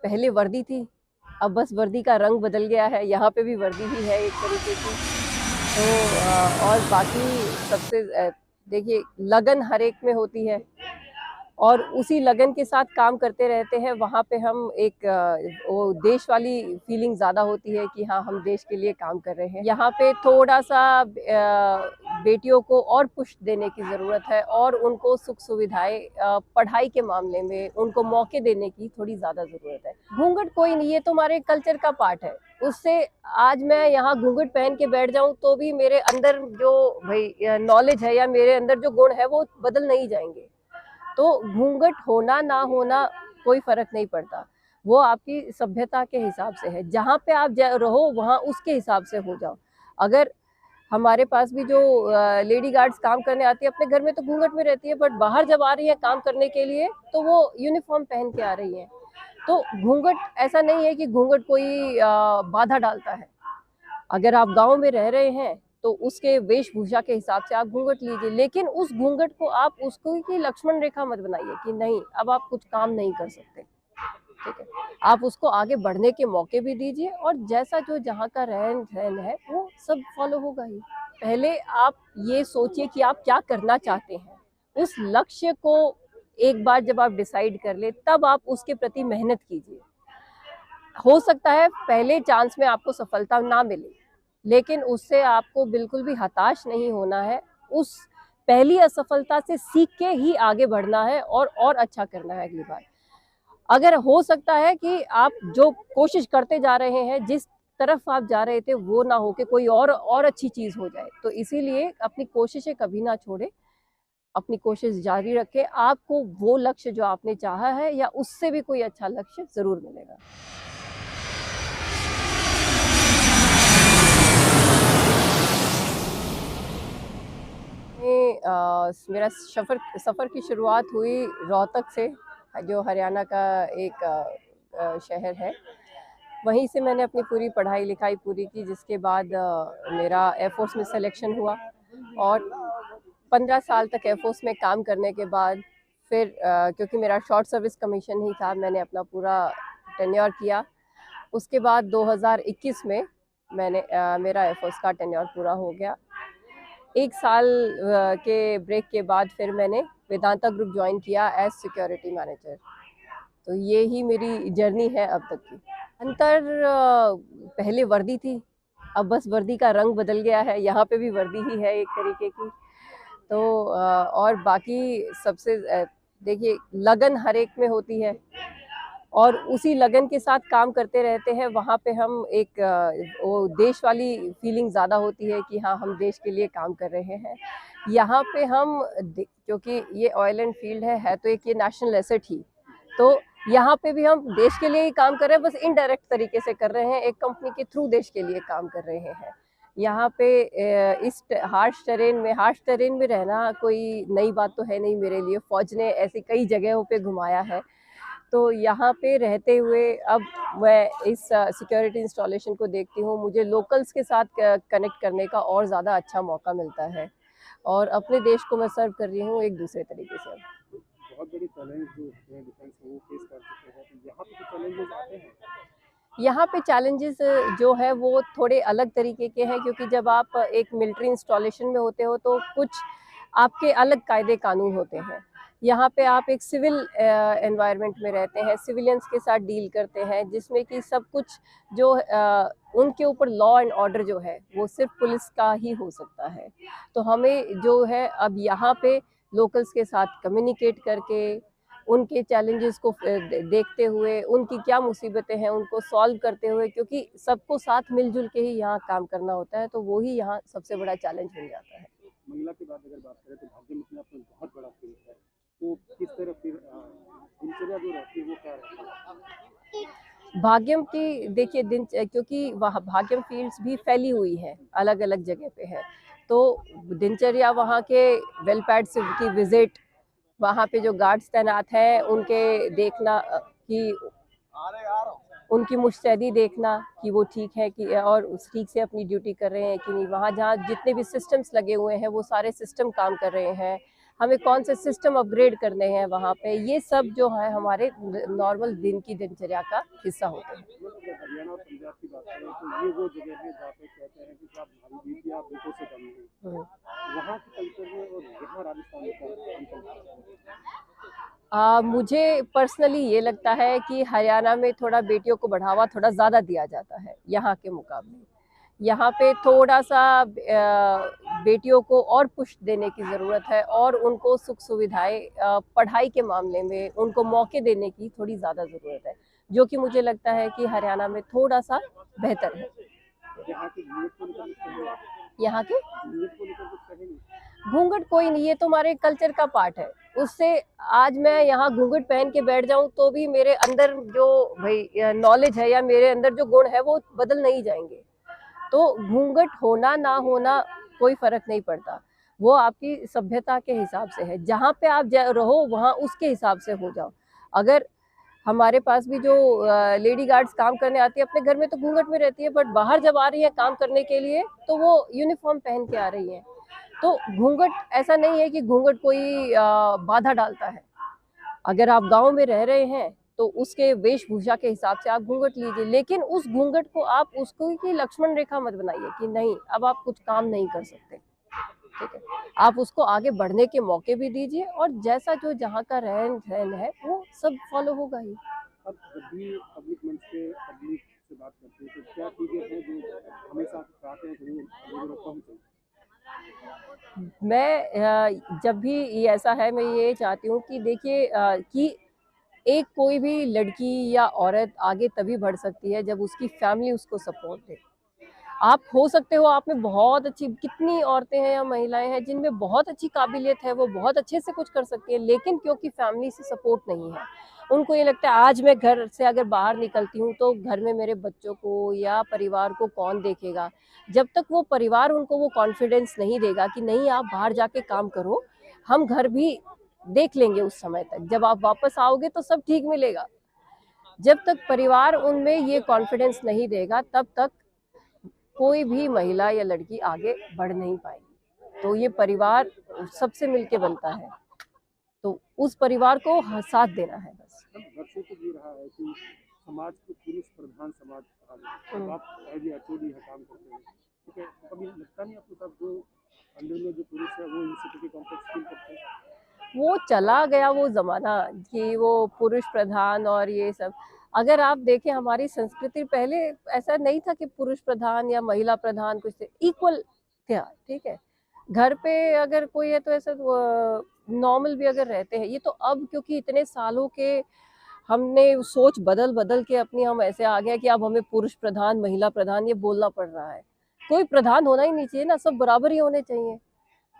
पहले वर्दी थी, अब बस वर्दी का रंग बदल गया है। यहाँ पे भी वर्दी ही है एक तरीके की। तो और बाकी सबसे देखिए लगन हर एक में होती है और उसी लगन के साथ काम करते रहते हैं। वहाँ पे हम एक वो देश वाली फीलिंग ज़्यादा होती है कि हाँ, हम देश के लिए काम कर रहे हैं। यहाँ पे थोड़ा-सा बेटियों को और पुश देने की ज़रूरत है और उनको सुख सुविधाएँ पढ़ाई के मामले में उनको मौके देने की थोड़ी ज़्यादा ज़रूरत है। घूंघट कोई नहीं, ये तो हमारे कल्चर का पार्ट है। उससे आज मैं यहाँ घूंघट पहन के बैठ जाऊँ तो भी मेरे अंदर जो भई नॉलेज है या मेरे अंदर जो गुण है वो बदल नहीं जाएँगे। तो घूंघट होना ना होना कोई फर्क नहीं पड़ता, वो आपकी सभ्यता के हिसाब से है। जहाँ पे आप रहो वहाँ उसके हिसाब से हो जाओ। अगर हमारे पास भी जो लेडी गार्ड्स काम करने आती है अपने घर में तो घूंघट में रहती है, बट बाहर जब आ रही है काम करने के लिए तो वो यूनिफॉर्म पहन के आ रही हैं। तो घूंघट ऐसा नहीं है कि घूंघट कोई बाधा डालता है। अगर आप गाँव में रह रहे हैं तो उसके वेशभूषा के हिसाब से आप घूंघट लीजिए, लेकिन उस घूंघट को आप उसको की लक्ष्मण रेखा मत बनाइए कि नहीं अब आप कुछ काम नहीं कर सकते। ठीक है, आप उसको आगे बढ़ने के मौके भी दीजिए और जैसा जो जहाँ का रहन सहन है वो सब फॉलो होगा ही। पहले आप ये सोचिए कि आप क्या करना चाहते हैं, उस लक्ष्य को एक बार जब आप डिसाइड कर ले तब आप उसके प्रति मेहनत कीजिए। हो सकता है पहले चांस में आपको सफलता ना मिले, लेकिन उससे आपको बिल्कुल भी हताश नहीं होना है। उस पहली असफलता से सीख के ही आगे बढ़ना है और अच्छा करना है अगली बार। अगर हो सकता है कि आप जो कोशिश करते जा रहे हैं, जिस तरफ आप जा रहे थे वो ना हो के कोई और अच्छी चीज़ हो जाए। तो इसीलिए अपनी कोशिशें कभी ना छोड़ें, अपनी कोशिश जारी रखें। आपको वो लक्ष्य जो आपने चाहा है या उससे भी कोई अच्छा लक्ष्य ज़रूर मिलेगा। मेरा सफ़र की शुरुआत हुई रोहतक से, जो हरियाणा का एक शहर है। वहीं से मैंने अपनी पूरी पढ़ाई लिखाई पूरी की, जिसके बाद मेरा एयरफोर्स में सिलेक्शन हुआ और 15 साल तक एयरफोर्स में काम करने के बाद फिर क्योंकि मेरा शॉर्ट सर्विस कमीशन ही था, मैंने अपना पूरा टेन्योर किया। उसके बाद 2021 में मेरा एयरफोर्स का टेन्योर पूरा हो गया। 1 साल के ब्रेक के बाद फिर मैंने वेदांता ग्रुप जॉइन किया एज़ सिक्योरिटी मैनेजर। तो ये ही मेरी जर्नी है अब तक की। अंतर पहले वर्दी थी, अब बस वर्दी का रंग बदल गया है। यहाँ पे भी वर्दी ही है एक तरीके की। तो और बाकी सबसे देखिए लगन हर एक में होती है और उसी लगन के साथ काम करते रहते हैं। वहाँ पे हम एक वो देश वाली फीलिंग ज़्यादा होती है कि हाँ, हम देश के लिए काम कर रहे हैं। यहाँ पे हम क्योंकि ये ऑयल एंड फील्ड है तो एक ये नेशनल एसेट ही। तो यहाँ पे भी हम देश के लिए ही काम कर रहे हैं, बस इनडायरेक्ट तरीके से कर रहे हैं, एक कंपनी के थ्रू देश के लिए काम कर रहे हैं। यहाँ पे इस हार्श टेरेन में रहना कोई नई बात तो है नहीं मेरे लिए। फ़ौज ने ऐसी कई जगहों पे घुमाया है। तो यहाँ पे रहते हुए अब मैं इस सिक्योरिटी इंस्टॉलेशन को देखती हूँ, मुझे लोकल्स के साथ कनेक्ट करने का और ज़्यादा अच्छा मौका मिलता है और अपने देश को मैं सर्व कर रही हूँ एक दूसरे तरीके से। बहुत बड़ी चैलेंज जो है डिफेंस में वो फेस कर चुके हैं, तो यहाँ पे कुछ चैलेंजेस आते हैं? यहाँ पे चैलेंजेस जो है वो थोड़े अलग तरीके के हैं, क्योंकि जब आप एक मिलिट्री इंस्टॉलेशन में होते हो तो कुछ आपके अलग कायदे कानून होते हैं। यहाँ पे आप एक सिविल एनवायरनमेंट में रहते हैं, सिविलियंस के साथ डील करते हैं, जिसमें कि सब कुछ जो उनके ऊपर लॉ एंड ऑर्डर जो है वो सिर्फ पुलिस का ही हो सकता है। तो हमें जो है अब यहाँ पे लोकल्स के साथ कम्युनिकेट करके उनके चैलेंजेस को देखते हुए, उनकी क्या मुसीबतें हैं, उनको सॉल्व करते हुए, क्योंकि सबको साथ मिलजुल के ही यहाँ काम करना होता है, तो वो ही यहाँ सबसे बड़ा चैलेंज बन जाता है। महिला की बात अगर बात करें तो भाग्य में अपने आप में बहुत बड़ा फील्ड है, तो किस तरह फिर दिनचर्या जो रहती है वो क्या रहती है? भाग्यम की देखिए क्योंकि वहाँ भाग्यम फील्ड्स भी फैली हुई है, अलग-अलग जगह पे है, तो दिनचर्या वहाँ के वेल पैड्स की विज़िट, वहाँ पे जो गार्ड्स तैनात हैं उनके देखना कि उनकी मुस्तैदी देखना कि वो ठीक है कि और उस ठीक से अपनी ड्यूटी कर रहे हैं कि नहीं। वहाँ जहाँ जितने भी सिस्टम्स लगे हुए हैं वो सारे सिस्टम काम कर रहे हैं। हमें कौन से सिस्टम अपग्रेड करने हैं वहाँ पे, ये सब जो है हमारे नॉर्मल दिन की दिनचर्या का हिस्सा होते हैं। अगर हरियाणा और पंजाब की बात करें तो ये वो जगह है जहाँ पे कहते हैं कि आप भारी बीत या भूखों से कम नहीं। वहाँ के कल्चर में और यहाँ राजस्थान में क्या अंतर है? मुझे पर्सनली ये लगता है कि हरियाणा में थोड़ा बेटियों को बढ़ावा थोड़ा ज़्यादा दिया जाता है यहाँ के मुकाबले। यहाँ पे थोड़ा सा बेटियों को और पुश देने की ज़रूरत है और उनको सुख सुविधाएं पढ़ाई के मामले में उनको मौके देने की थोड़ी ज़्यादा ज़रूरत है, जो कि मुझे लगता है कि हरियाणा में थोड़ा सा बेहतर है। यहाँ के घूंघट कोई नहीं, ये तो हमारे कल्चर का पार्ट है। उससे आज मैं यहाँ घूंघट पहन के बैठ जाऊं तो भी मेरे अंदर जो भाई नॉलेज है या मेरे अंदर जो गुण है वो बदल नहीं जाएंगे। तो घूंघट होना ना होना कोई फर्क नहीं पड़ता, वो आपकी सभ्यता के हिसाब से है। जहाँ पे आप रहो वहाँ उसके हिसाब से हो जाओ। अगर हमारे पास भी जो लेडी गार्ड्स काम करने आती है अपने घर में तो घूंघट में रहती है, बट बाहर जब आ रही है काम करने के लिए तो वो यूनिफॉर्म पहन के आ रही है। तो घूंघट ऐसा नहीं है कि घूंघट कोई बाधा डालता है। अगर आप गांव में रह रहे हैं तो उसके वेशभूषा के हिसाब से आप घूंघट लीजिए, लेकिन उस घूंघट को आप उसको की लक्ष्मण रेखा मत बनाइए कि नहीं अब आप कुछ काम नहीं कर सकते। ठीक है, आप उसको आगे बढ़ने के मौके भी दीजिए और जैसा जो जहाँ का रहन सहन है वो सब फॉलो होगा ही। अब जब भी पब्लिक मंच पे पब्लिक से बात करते हैं तो क्या चीजें हैं जो हमेशा चाहते हैं कि वो पहुंचे? मैं जब भी ये ऐसा है मैं ये चाहती हूँ कि देखिए कि एक कोई भी लड़की या औरत आगे तभी बढ़ सकती है जब उसकी फैमिली उसको सपोर्ट दे। आप हो सकते हो आप में बहुत अच्छी, कितनी औरतें हैं या महिलाएं हैं जिनमें बहुत अच्छी काबिलियत है, वो बहुत अच्छे से कुछ कर सकती है, लेकिन क्योंकि फैमिली से सपोर्ट नहीं है, उनको ये लगता है आज मैं घर से अगर बाहर निकलती हूँ तो घर में मेरे बच्चों को या परिवार को कौन देखेगा। जब तक वो परिवार उनको वो कॉन्फिडेंस नहीं देगा कि नहीं आप बाहर जाके काम करो, हम घर भी देख लेंगे, उस समय तक जब आप वापस आओगे तो सब ठीक मिलेगा। जब तक परिवार उनमें ये कॉन्फिडेंस नहीं देगा तब तक कोई भी महिला या लड़की आगे बढ़ नहीं पाएगी। तो ये परिवार सबसे मिलके बनता है, तो उस परिवार को साथ देना है बस। वर्षों से भी रहा है कि समाज को पुरुष प्रधान समाज कहा जाता है। आप एज एचओडी है काम करते हैं, ठीक है, तो कभी लगता नहीं आपके साथ जो अंदर में जो पुरुष है वो इनसिक्योरिटी कॉम्प्लेक्स फील करते हैं? वो चला गया वो जमाना कि वो पुरुष प्रधान और ये सब। अगर आप देखें हमारी संस्कृति पहले ऐसा नहीं था कि पुरुष प्रधान या महिला प्रधान, कुछ इक्वल था। ठीक है, घर पे अगर कोई है तो ऐसा नॉर्मल भी अगर रहते हैं। ये तो अब क्योंकि इतने सालों के हमने सोच बदल बदल के अपनी हम ऐसे आ गया कि अब हमें पुरुष प्रधान महिला प्रधान ये बोलना पड़ रहा है। कोई प्रधान होना ही नहीं चाहिए ना, सब बराबर ही होने चाहिए।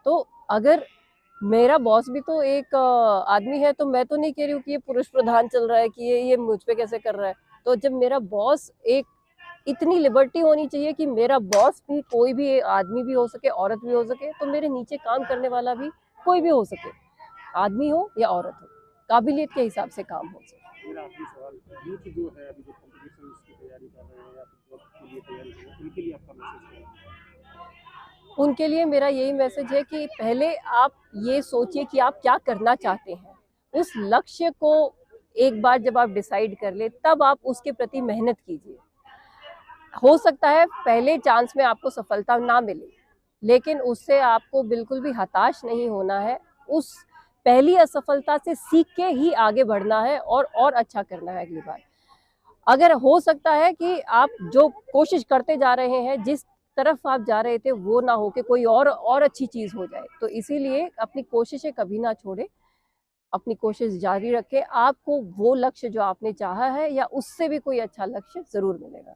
तो अगर मेरा बॉस भी तो एक आदमी है, तो मैं तो नहीं कह रही हूँ कि ये पुरुष प्रधान चल रहा है कि ये मुझ पे कैसे कर रहा है। तो जब मेरा बॉस एक, इतनी लिबर्टी होनी चाहिए कि मेरा बॉस भी कोई भी आदमी भी हो सके, औरत भी हो सके, तो मेरे नीचे काम करने वाला भी कोई भी हो सके, आदमी हो या औरत हो, काबिलियत के हिसाब से काम हो सके। मेरा आखिरी सवाल, यूथ जो है अभी जो कॉम्पिटिशन की तैयारी कर रहे हैं या जॉब के लिए तैयारी कर रहे हैं, उनके लिए आपका मैसेज क्या है? उनके लिए मेरा यही मैसेज है कि पहले आप ये सोचिए कि आप क्या करना चाहते हैं। उस लक्ष्य को एक बार जब आप डिसाइड कर ले तब आप उसके प्रति मेहनत कीजिए। हो सकता है पहले चांस में आपको सफलता ना मिले, लेकिन उससे आपको बिल्कुल भी हताश नहीं होना है। उस पहली असफलता से सीख के ही आगे बढ़ना है और अच्छा करना है अगली बार। अगर हो सकता है कि आप जो कोशिश करते जा रहे हैं, जिस तरफ आप जा रहे थे वो ना हो के कोई और अच्छी चीज हो जाए, तो इसीलिए अपनी कोशिशें कभी ना छोड़े, अपनी कोशिश जारी रखें। आपको वो लक्ष्य जो आपने चाहा है या उससे भी कोई अच्छा लक्ष्य जरूर मिलेगा।